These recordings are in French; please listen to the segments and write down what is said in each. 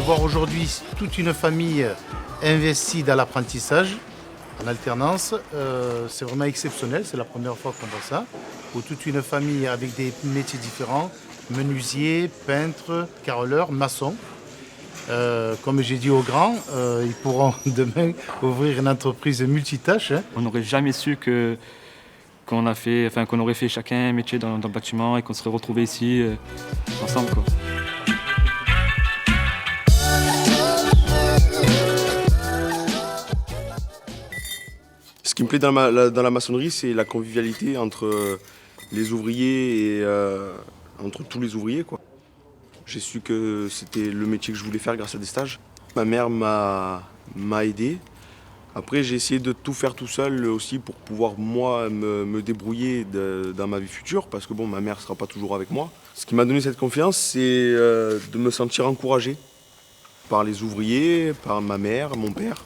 de voir aujourd'hui toute une famille investie dans l'apprentissage en alternance. C'est vraiment exceptionnel, c'est la première fois qu'on voit ça. Où toute une famille avec des métiers différents, menuisier, peintre, carreleur, maçon. Comme j'ai dit aux grands, ils pourront demain ouvrir une entreprise multitâche. On n'aurait jamais su qu'on aurait fait chacun un métier dans le bâtiment et qu'on serait retrouvés ici ensemble, quoi. Ce qui me plaît dans la maçonnerie, c'est la convivialité entre les ouvriers et entre tous les ouvriers, quoi. J'ai su que c'était le métier que je voulais faire grâce à des stages. Ma mère m'a aidé. Après, j'ai essayé de tout faire tout seul aussi pour pouvoir, moi, me débrouiller dans ma vie future, parce que bon, ma mère ne sera pas toujours avec moi. Ce qui m'a donné cette confiance, c'est de me sentir encouragé par les ouvriers, par ma mère, mon père.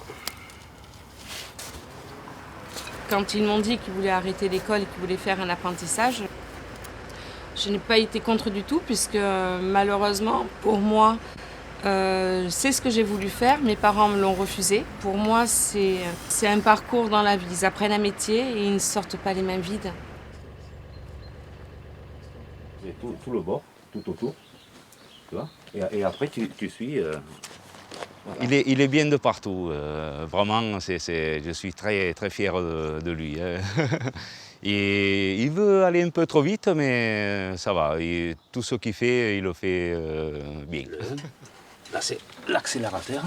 Quand ils m'ont dit qu'ils voulaient arrêter l'école et qu'ils voulaient faire un apprentissage, je n'ai pas été contre du tout, puisque malheureusement, pour moi, c'est ce que j'ai voulu faire. Mes parents me l'ont refusé. Pour moi, c'est un parcours dans la vie. Ils apprennent un métier et ils ne sortent pas les mains vides. Et tout le bord, tout autour. Tu vois, et après, tu suis. Voilà. Il est bien de partout. Vraiment, je suis très, très fier de lui. Et il veut aller un peu trop vite, mais ça va. Tout ce qu'il fait, il le fait bien. Là, c'est l'accélérateur.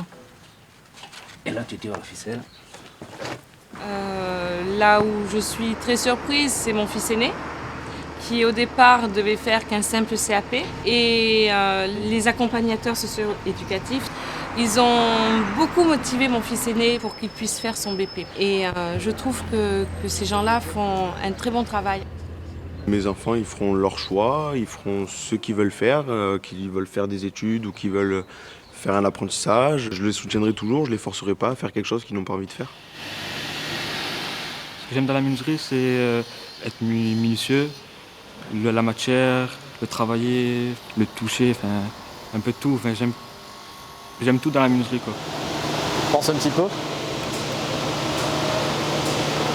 Et là, tu tires la ficelle. Là où je suis très surprise, c'est mon fils aîné, qui au départ devait faire qu'un simple CAP. Et les accompagnateurs socio-éducatifs, ils ont beaucoup motivé mon fils aîné pour qu'il puisse faire son BP. Et je trouve que ces gens-là font un très bon travail. Mes enfants, ils feront leur choix, ils feront ce qu'ils veulent faire des études ou qu'ils veulent faire un apprentissage. Je les soutiendrai toujours, je les forcerai pas à faire quelque chose qu'ils n'ont pas envie de faire. Ce que j'aime dans la menuiserie, c'est être minutieux, la matière, le travailler, le toucher, enfin un peu de tout. Enfin, j'aime tout dans la menuiserie, quoi. Force un petit peu.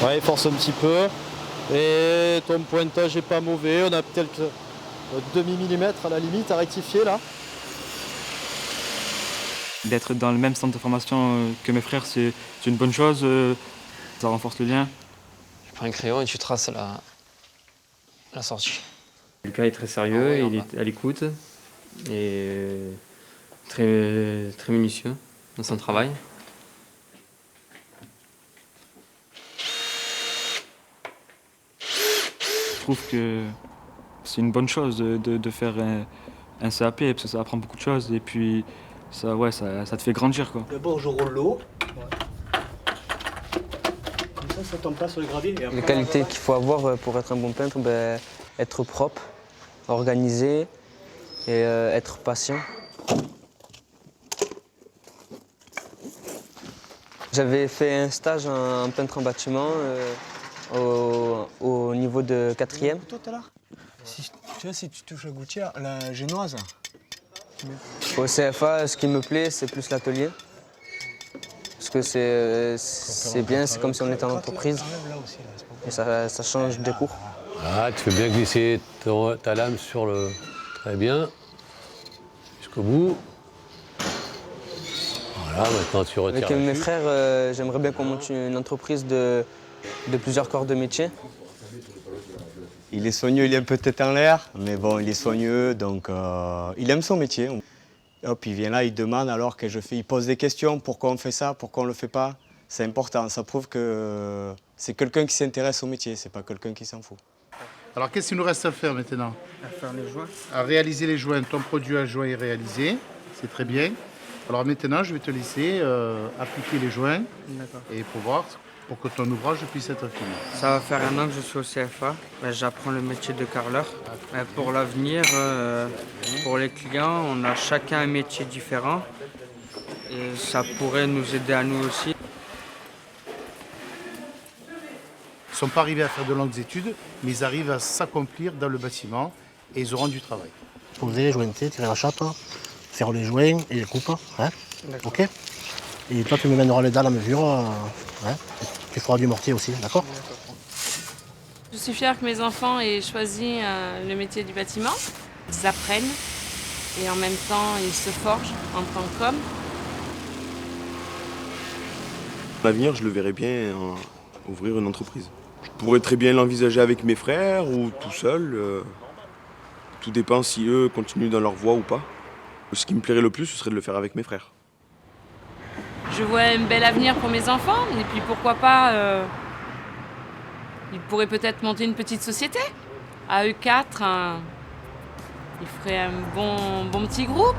Ouais, force un petit peu. Et ton pointage n'est pas mauvais. On a peut-être demi-millimètre à la limite à rectifier là. D'être dans le même centre de formation que mes frères, c'est une bonne chose. Ça renforce le lien. Tu prends un crayon et tu traces la sortie. Lucas est très sérieux, il est à l'écoute et très, très minutieux dans son travail. Je trouve que c'est une bonne chose de faire un CAP parce que ça apprend beaucoup de choses et puis ça te fait grandir, quoi. D'abord je roule l'eau. Comme ça tombe pas sur le gravier. Les qualités qu'il faut avoir pour être un bon peintre, être propre, organisé et être patient. J'avais fait un stage en peintre en bâtiment au niveau de 4e. Si tu touches la gouttière, la génoise. Au CFA, ce qui me plaît, c'est plus l'atelier. Parce que c'est bien, c'est comme si on était en entreprise. Et ça change des cours. Ah, tu fais bien glisser ta lame sur le... Très bien. Jusqu'au bout. Voilà, maintenant tu retires. Avec mes frères, j'aimerais bien qu'on monte une entreprise de plusieurs corps de métier. Il est soigneux, il est un peu tête en l'air, mais bon, il est soigneux, donc il aime son métier. Hop, il vient là, il demande alors que je fais, il pose des questions, pourquoi on fait ça, pourquoi on le fait pas. C'est important, ça prouve que c'est quelqu'un qui s'intéresse au métier, c'est pas quelqu'un qui s'en fout. Alors qu'est-ce qu'il nous reste à faire maintenant? À faire les joints. À réaliser les joints. Ton produit à joint est réalisé, c'est très bien. Alors maintenant, je vais te laisser appliquer les joints et pour que ton ouvrage puisse être fini. Ça va faire 1 an que je suis au CFA. J'apprends le métier de carreleur. Pour l'avenir, pour les clients, on a chacun un métier différent. Et ça pourrait nous aider à nous aussi. Ils ne sont pas arrivés à faire de longues études, mais ils arrivent à s'accomplir dans le bâtiment et ils auront du travail. Poser, jointer, tirer la chape, faire les joints et les coupes. Hein, ok. Et toi, tu me mèneras les dalles à mesure. Hein, tu feras du mortier aussi, d'accord? Je suis fière que mes enfants aient choisi le métier du bâtiment. Ils apprennent et en même temps, ils se forgent en tant qu'hommes. L'avenir, je le verrais bien ouvrir une entreprise. Je pourrais très bien l'envisager avec mes frères ou tout seul. Tout dépend si eux continuent dans leur voie ou pas. Ce qui me plairait le plus, ce serait de le faire avec mes frères. Je vois un bel avenir pour mes enfants et puis pourquoi pas, ils pourraient peut-être monter une petite société. À eux quatre, ils feraient un bon petit groupe.